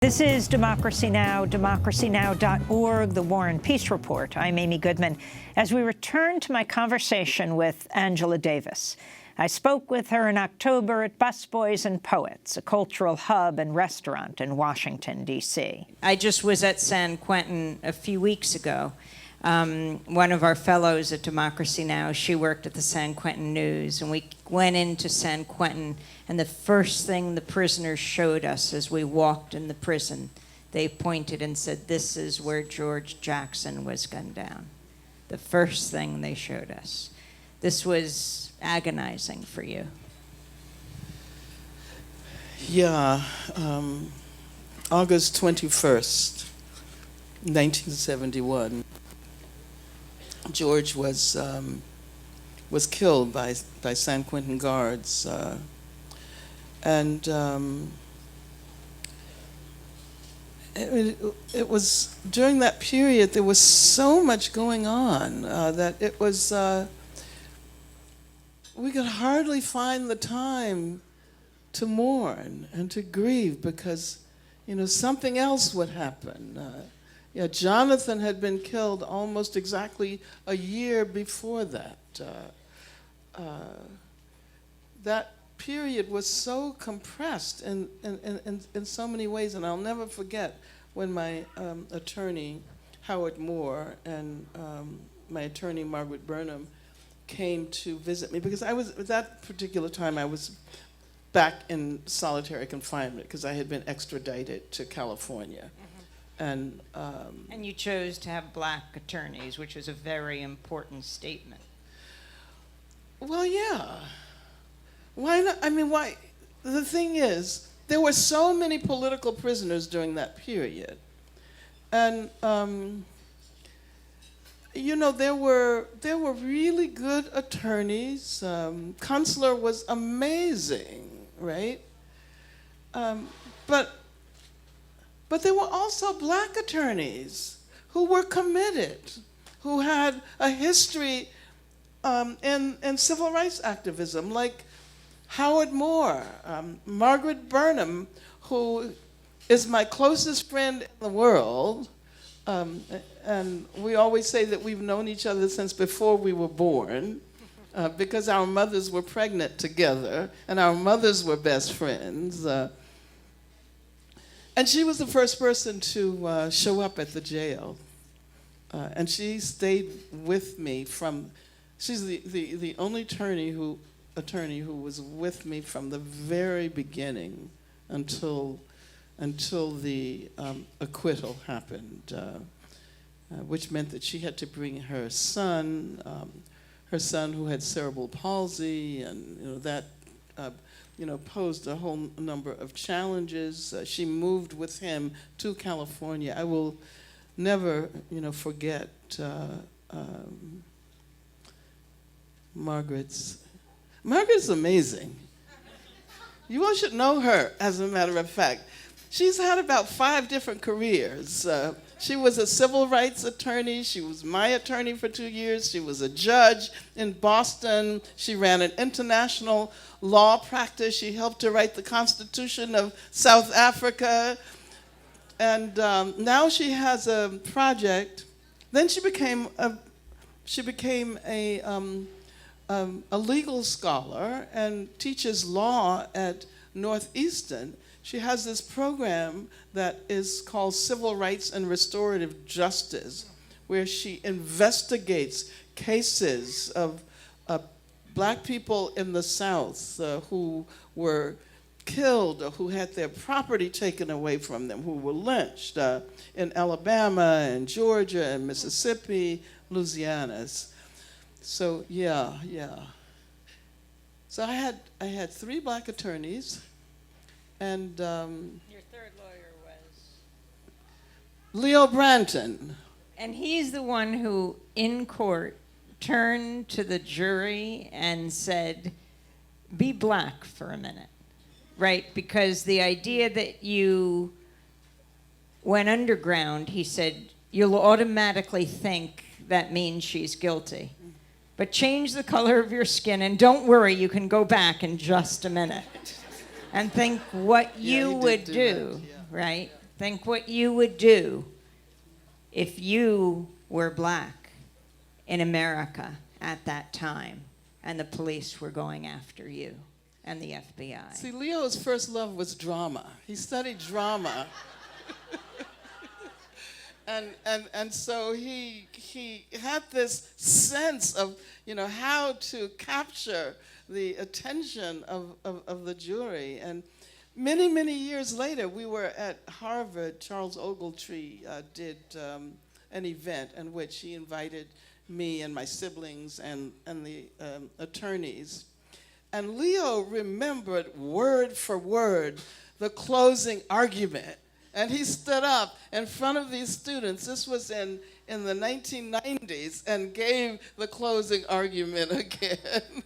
This is Democracy Now!, democracynow.org, the War and Peace Report. I'm Amy Goodman. As we return to my conversation with Angela Davis, I spoke with her in October at Busboys and Poets, a cultural hub and restaurant in Washington, D.C. I just was at San Quentin a few weeks ago. One of our fellows at Democracy Now!, she worked at the San Quentin News, and we went into San Quentin, and the first thing the prisoners showed us as we walked in the prison, they pointed and said, "This is where George Jackson was gunned down." The first thing they showed us. This was agonizing for you. Yeah, August 21st, 1971. George was killed by San Quentin guards, and it was during that period there was so much going on that it was we could hardly find the time to mourn and to grieve because something else would happen. Jonathan had been killed almost exactly a year before that. That period was so compressed in so many ways, and I'll never forget when my attorney, Howard Moore, and my attorney, Margaret Burnham, came to visit me, because at that particular time, I was back in solitary confinement because I had been extradited to California. And you chose to have black attorneys, which was a very important statement. Well, yeah. Why not? I mean, why? The thing is, there were so many political prisoners during that period. And, there were really good attorneys. Kunstler was amazing, right? But there were also black attorneys who were committed, who had a history in civil rights activism, like Howard Moore, Margaret Burnham, who is my closest friend in the world, and we always say that we've known each other since before we were born, because our mothers were pregnant together, and our mothers were best friends. And she was the first person to show up at the jail. And she stayed with me she's the only attorney who was with me from the very beginning until the acquittal happened, which meant that she had to bring her son who had cerebral palsy, and that posed a whole number of challenges. She moved with him to California. I will never, forget Margaret's amazing. You all should know her, as a matter of fact. She's had about 5 different careers. She was a civil rights attorney. She was my attorney for 2 years. She was a judge in Boston. She ran an international law practice. She helped to write the Constitution of South Africa. And now she has a project. Then she became a legal scholar and teaches law at Northeastern. She has this program that is called Civil Rights and Restorative Justice, where she investigates cases of black people in the South who were killed or who had their property taken away from them, who were lynched in Alabama and Georgia and Mississippi, Louisiana. So yeah. So I had 3 black attorneys, and your third lawyer was Leo Branton. And he's the one who, in court, turned to the jury and said, "Be black for a minute," right? Because the idea that you went underground, he said, you'll automatically think that means she's guilty. But change the color of your skin, and don't worry, you can go back in just a minute and think what you would do, right? Think what you would do if you were black in America at that time and the police were going after you and the FBI. See, Leo's first love was drama. He studied drama. And so he had this sense of, how to capture the attention of the jury. And many, many years later, we were at Harvard. Charles Ogletree did an event in which he invited me and my siblings and the attorneys. And Leo remembered word for word the closing argument. And he stood up in front of these students, this was in the 1990s, and gave the closing argument again.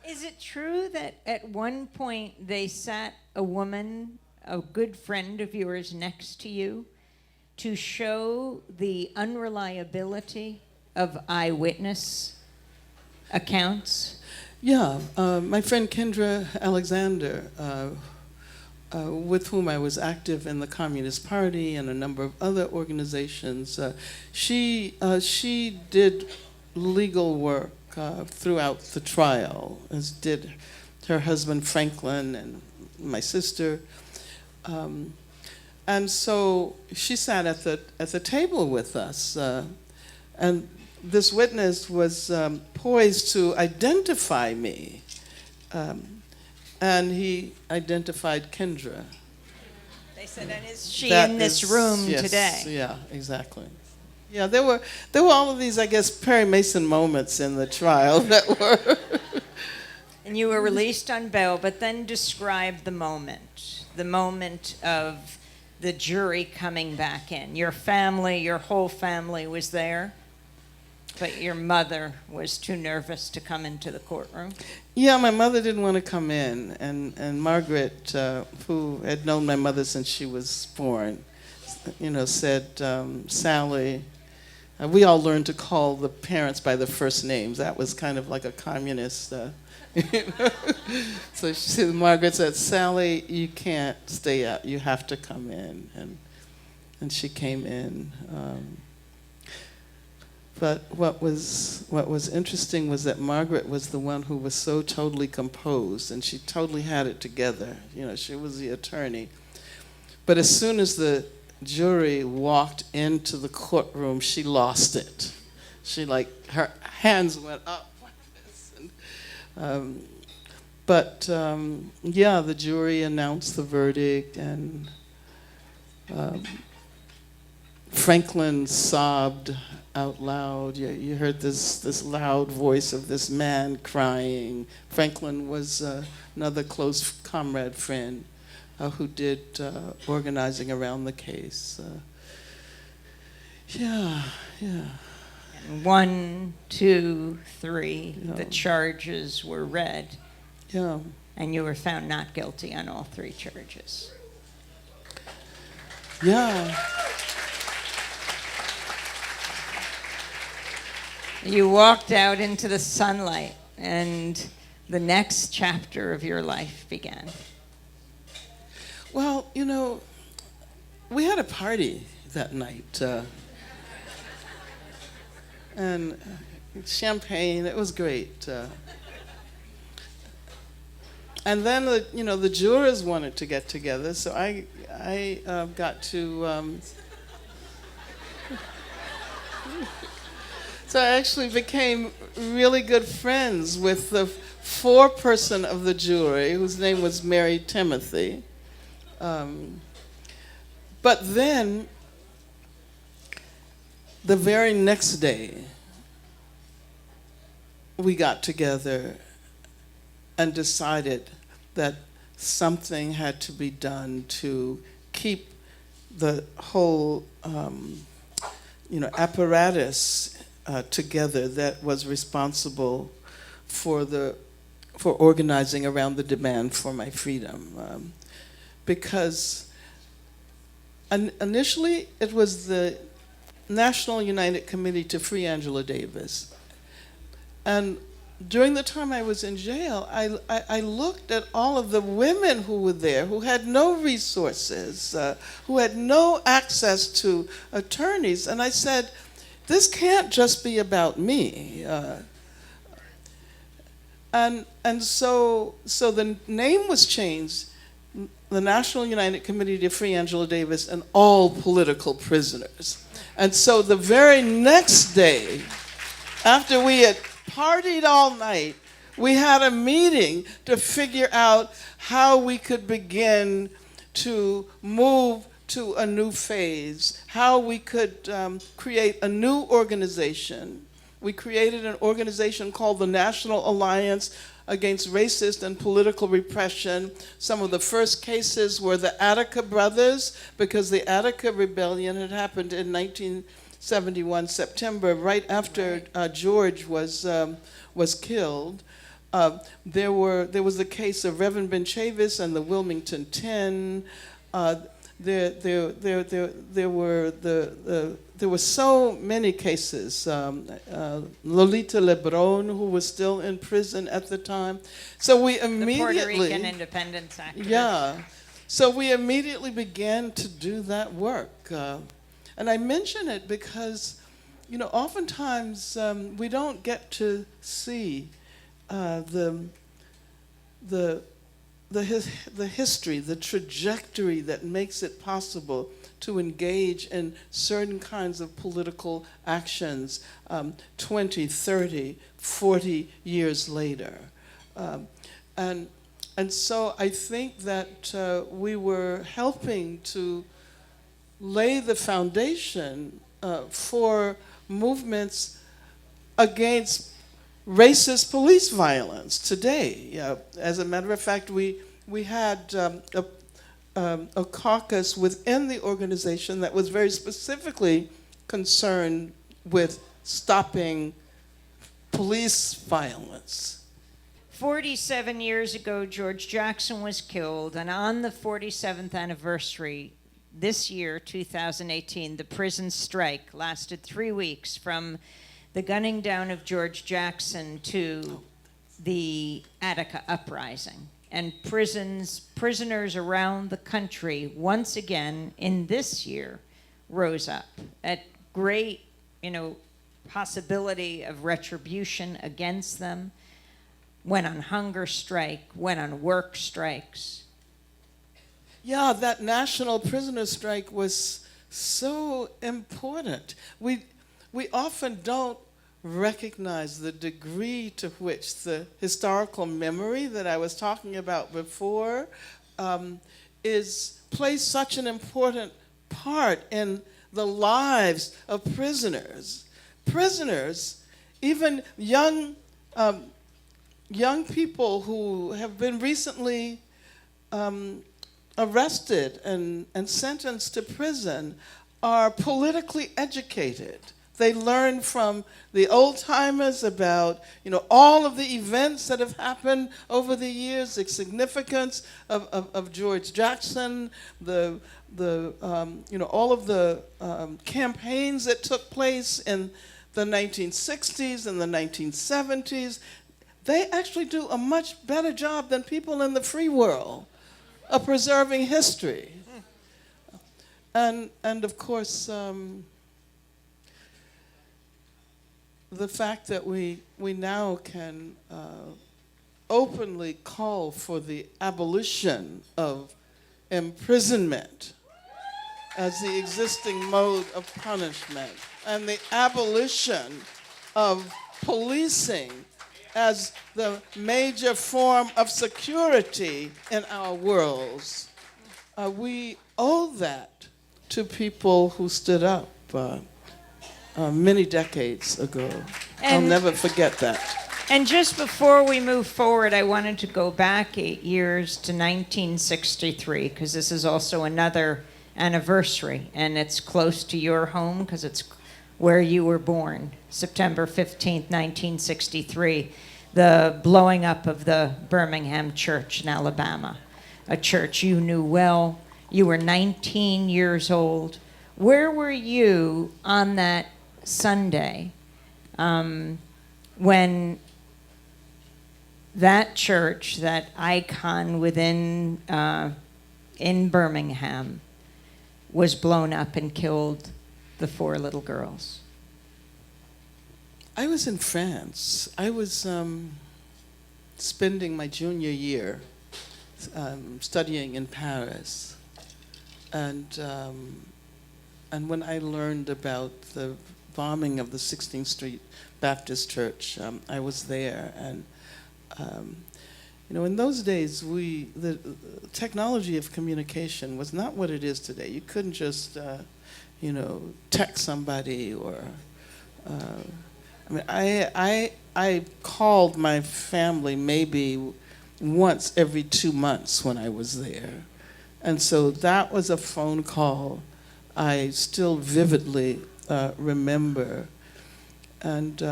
Is it true that at one point they sat a woman, a good friend of yours, next to you to show the unreliability of eyewitness accounts? Yeah, my friend Kendra Alexander, with whom I was active in the Communist Party and a number of other organizations, she did legal work throughout the trial, as did her husband Franklin and my sister. And so she sat at the table with us, and this witness was poised to identify me. And he identified Kendra. They said, and is she in this room yes, today? Yeah, exactly. Yeah, there were all of these, I guess, Perry Mason moments in the trial that were. And you were released on bail, but then describe the moment of the jury coming back in. Your family, your whole family was there, but your mother was too nervous to come into the courtroom? Yeah, my mother didn't want to come in, and Margaret, who had known my mother since she was born, said, Sally, we all learned to call the parents by their first names. That was kind of like a communist, So Margaret said, Sally, you can't stay out. You have to come in, and she came in. But what was interesting was that Margaret was the one who was so totally composed, and she totally had it together. She was the attorney. But as soon as the jury walked into the courtroom, she lost it. Her hands went up like this. The jury announced the verdict, and Franklin sobbed out loud. You heard this loud voice of this man crying. Franklin was another close comrade friend who did organizing around the case. Yeah. And 1, 2, 3, the charges were read. Yeah. And you were found not guilty on all 3 charges. Yeah. You walked out into the sunlight, and the next chapter of your life began. Well, we had a party that night, and champagne. It was great. And then the jurors wanted to get together, so I got to. So I actually became really good friends with the foreperson of the jury, whose name was Mary Timothy. But then, the very next day, we got together and decided that something had to be done to keep the whole, apparatus together that was responsible for organizing around the demand for my freedom. Because initially it was the National United Committee to Free Angela Davis. And during the time I was in jail, I looked at all of the women who were there, who had no resources, who had no access to attorneys, and I said, this can't just be about me. And so the name was changed, the National United Committee to Free Angela Davis and all political prisoners. And so the very next day, after we had partied all night, we had a meeting to figure out how we could begin to move to a new phase, how we could create a new organization. We created an organization called the National Alliance Against Racist and Political Repression. Some of the first cases were the Attica brothers, because the Attica Rebellion had happened in 1971, September, right after George was killed. There was the case of Reverend Ben Chavis and the Wilmington 10. There were so many cases. Lolita Lebron, who was still in prison at the time. So we immediately... The Puerto Rican independence activist. Yeah. So we immediately began to do that work. And I mention it because, oftentimes we don't get to see the history, the trajectory that makes it possible to engage in certain kinds of political actions 20, 30, 40 years later. And so I think that we were helping to lay the foundation for movements against racist police violence today. As a matter of fact, we had a caucus within the organization that was very specifically concerned with stopping police violence. 47 years ago, George Jackson was killed, and on the 47th anniversary, this year, 2018, the prison strike lasted 3 weeks from the gunning down of George Jackson to the Attica uprising. And prisoners around the country, once again, in this year, rose up at great, possibility of retribution against them, went on hunger strike, went on work strikes. Yeah, that national prisoner strike was so important. We often don't recognize the degree to which the historical memory that I was talking about before plays such an important part in the lives of prisoners. Prisoners, even young people who have been recently arrested and sentenced to prison, are politically educated. They learn from the old-timers about, all of the events that have happened over the years, the significance of George Jackson, all of the campaigns that took place in the 1960s and the 1970s. They actually do a much better job than people in the free world of preserving history. And of course, the fact that we now can openly call for the abolition of imprisonment as the existing mode of punishment, and the abolition of policing as the major form of security in our worlds. We owe that to people who stood up many decades ago. I'll never forget that. And just before we move forward, I wanted to go back 8 years to 1963, because this is also another anniversary, and it's close to your home because it's where you were born, September 15th, 1963, the blowing up of the Birmingham church in Alabama, a church you knew well. You were 19 years old. Where were you on that Sunday when that church, that icon within in Birmingham, was blown up and killed the 4 little girls? I was in France. I was spending my junior year studying in Paris, and when I learned about the bombing of the 16th Street Baptist Church, I was there, and in those days, the technology of communication was not what it is today. You couldn't just, text somebody or. I called my family maybe once every 2 months when I was there, and so that was a phone call I still vividly remember. And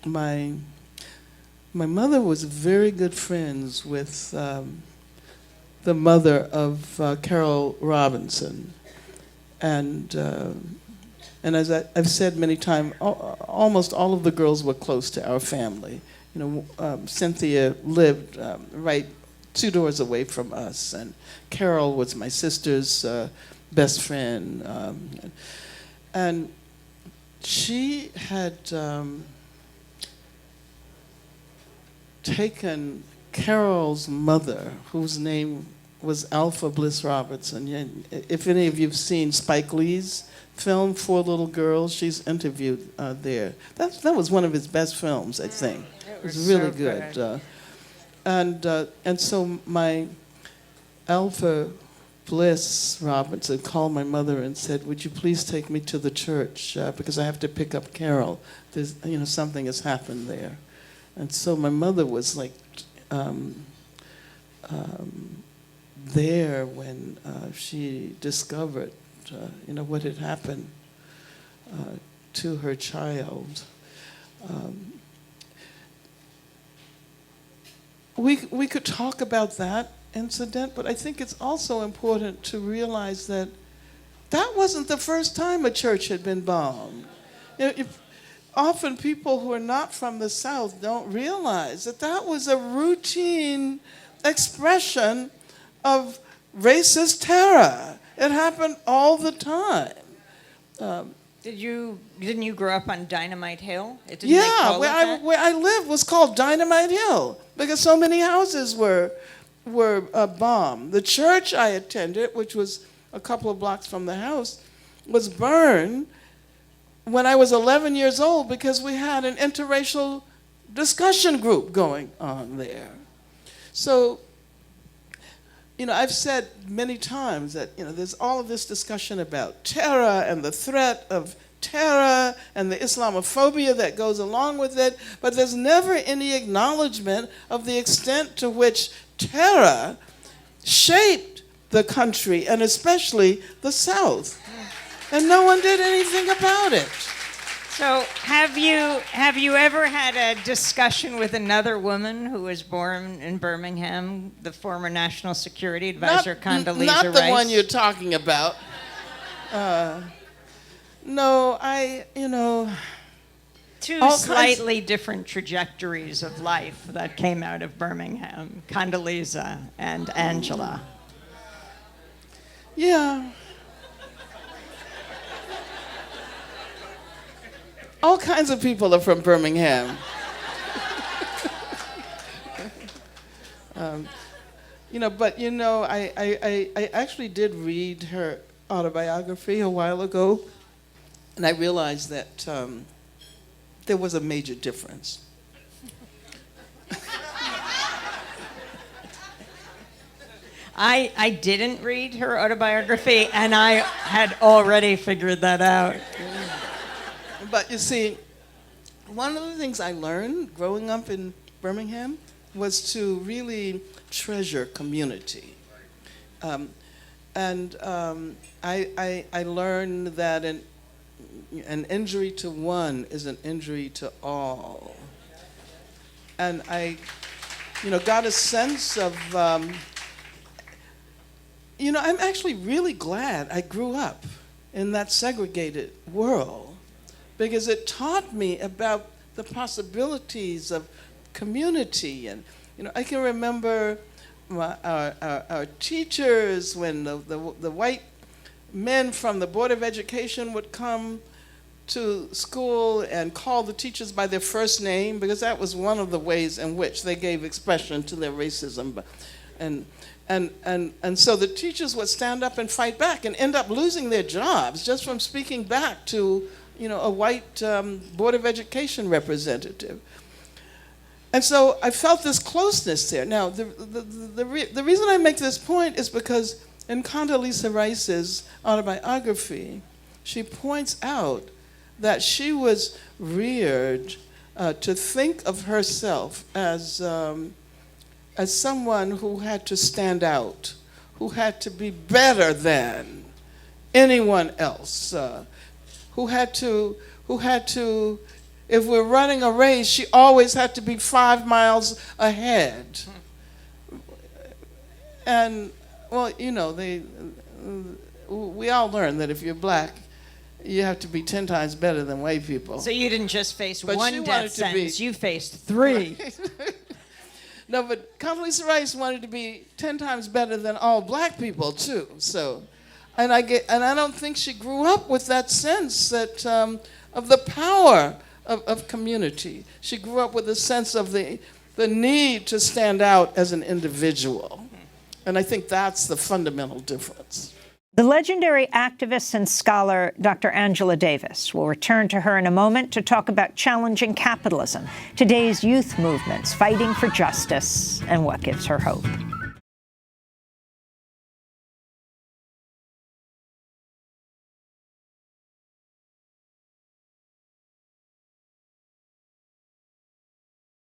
my mother was very good friends with the mother of Carol Robinson, and as I've said many times, almost all of the girls were close to our family. Cynthia lived right 2 doors away from us, and Carol was my sister's best friend, and she had taken Carol's mother, whose name was Alpha Bliss Robertson. If any of you've seen Spike Lee's film, 4 Little Girls, she's interviewed there. That was one of his best films, I think. It was really so good. And so my Alpha Bliss Robinson called my mother and said, "Would you please take me to the church because I have to pick up Carol. There's, something has happened there." And so my mother was like there when she discovered, what had happened to her child. We could talk about that incident, but I think it's also important to realize that that wasn't the first time a church had been bombed. Often people who are not from the South don't realize that that was a routine expression of racist terror. It happened all the time. Didn't you grow up on Dynamite Hill? Yeah, where I lived was called Dynamite Hill because so many houses were bombed. The church I attended, which was a couple of blocks from the house, was burned when I was 11 years old because we had an interracial discussion group going on there. So, I've said many times that, there's all of this discussion about terror and the threat of terror and the Islamophobia that goes along with it, but there's never any acknowledgement of the extent to which terror shaped the country, and especially the South. And no one did anything about it. So have you ever had a discussion with another woman who was born in Birmingham, the former National Security Advisor, Condoleezza Rice? Not the one you're talking about. No, Two slightly different trajectories of life that came out of Birmingham, Condoleezza and Angela. Yeah. All kinds of people are from Birmingham. I actually did read her autobiography a while ago, and I realized that there was a major difference. I didn't read her autobiography, and I had already figured that out. But you see, one of the things I learned growing up in Birmingham was to really treasure community. I learned that an injury to one is an injury to all. And I got a sense of, I'm actually really glad I grew up in that segregated world, because it taught me about the possibilities of community and I can remember our teachers when the white men from the Board of Education would come to school and call the teachers by their first name, because that was one of the ways in which they gave expression to their racism. And so the teachers would stand up and fight back and end up losing their jobs just from speaking back to, a white Board of Education representative. And so I felt this closeness there. Now, the reason I make this point is because in Condoleezza Rice's autobiography, she points out that she was reared to think of herself as someone who had to stand out, who had to be better than anyone else, who had to, if we're running a race, she always had to be 5 miles ahead. And, well, we all learn that if you're black, you have to be 10 times better than white people. So you didn't just face But she one wanted death to be- sentence, you faced 3. No, but Condoleezza Rice wanted to be 10 times better than all black people too. So, and I don't think she grew up with that sense that of the power of community. She grew up with a sense of the need to stand out as an individual, and I think that's the fundamental difference. The legendary activist and scholar Dr. Angela Davis. We'll return to her in a moment to talk about challenging capitalism, today's youth movements fighting for justice, and what gives her hope.